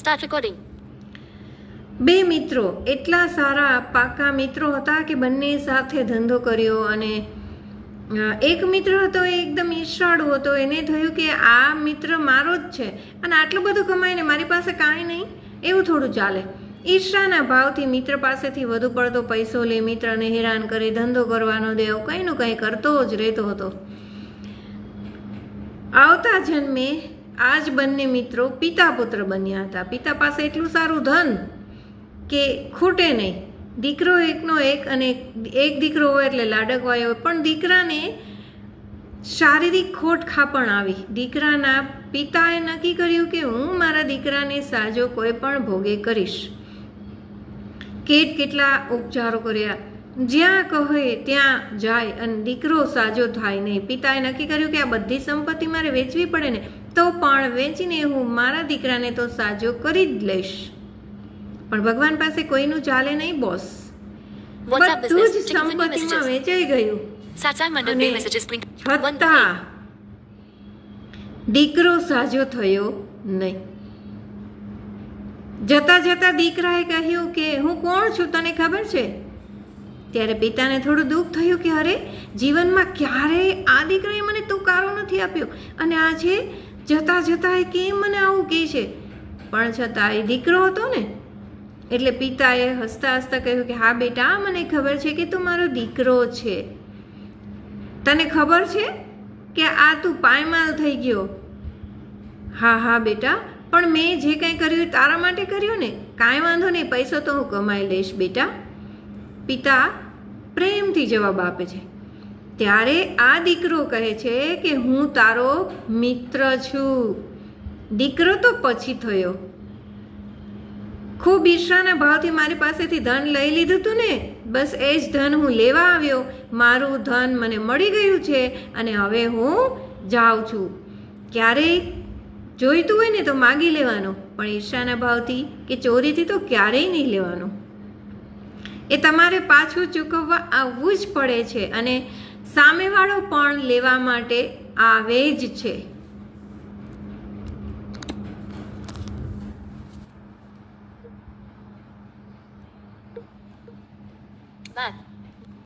Start recording. બે મિત્રો એટલા સારા પાકા મિત્રો હતા કે બંને સાથે ધંધો કર્યો અને એક મિત્ર હતો એ એકદમ ઈર્ષાળુ હતો. એને થયું કે આ મિત્ર મારો જ છે અને આટલું બધું કમાઈને મારી પાસે કાંઈ નહીં, એવું થોડું ચાલે. ઈર્ષાના ભાવથી મિત્ર પાસેથી વધુ પડતો પૈસો લે, મિત્રને હેરાન કરે, ધંધો કરવાનો દે, કંઈનું કંઈ કરતો જ રહેતો હતો. આવતા જન્મે આ જ બંને મિત્રો પિતા પુત્ર બન્યા હતા. પિતા પાસે એટલું સારું ધન કે ખૂટે નહીં. દીકરો એકનો એક અને એક દીકરો હોય એટલે લાડકવાયો હોય, પણ દીકરાને શારીરિક ખોટ ખાપણ આવી. દીકરાના પિતાએ નક્કી કર્યું કે હું મારા દીકરાને સાજો કોઈ પણ ભોગે કરીશ. કેટલા ઉપચારો કર્યા, જ્યાં કહે ત્યાં જાય અને દીકરો સાજો થાય નહીં. પિતાએ નક્કી કર્યું કે આ બધી સંપત્તિ મારે વેચવી પડે ને, તો પણ વેચીને હું મારા દીકરાને તો સાજો કરી જ લઈશ. પણ ભગવાન પાસે કોઈનું ચાલે નહીં બોસ. WhatsApp બધું જ business. Checking the new સંપત્તિમાં messages. વેચાઈ ગયું. Satsang Mandal અને Pay messages print. છતાં દીકરો સાજો થયો નહીં. જતા જતા દીકરાએ કહ્યું કે હું કોણ છું તને ખબર છે? ત્યારે પિતાને થોડું દુઃખ થયું કે અરે, જીવનમાં ક્યારેય આ દીકરાએ મને તુકારો નથી આપ્યો અને આજે જતા જતા એ કેમ મને આવું કહે છે? પણ છતાં એ દીકરો હતો ને, એટલે પિતાએ હસતા હસતા કહ્યું કે હા બેટા, મને ખબર છે કે તું મારો દીકરો છે. તને ખબર છે કે આ તું પાયમાલ થઈ ગયો? હા હા બેટા, પણ મેં જે કંઈ કર્યું તારા માટે કર્યું ને. કાંઈ વાંધો નહીં, પૈસો તો હું કમાઈ લઈશ બેટા. પિતા પ્રેમથી જવાબ આપે છે. ત્યારે આ દીકરો કહે છે કે હું તારો મિત્ર છું. દીકરો તો પછી થયો. ખૂબ ઈર્ષાના ભાવથી મારી પાસેથી ધન લઈ લીધું હતું ને, બસ એ જ ધન હું લેવા આવ્યો. મારું ધન મને મળી ગયું છે અને હવે હું જાઉં છું. ક્યારેય જોઈતું હોય ને તો માગી લેવાનું, પણ ઈર્ષાના ભાવથી કે ચોરીથી તો ક્યારેય નહીં લેવાનું. એ તમારે પાછું ચૂકવવા આવવું જ પડે છે અને સામેવાળો પણ લેવા માટે આવે જ છે.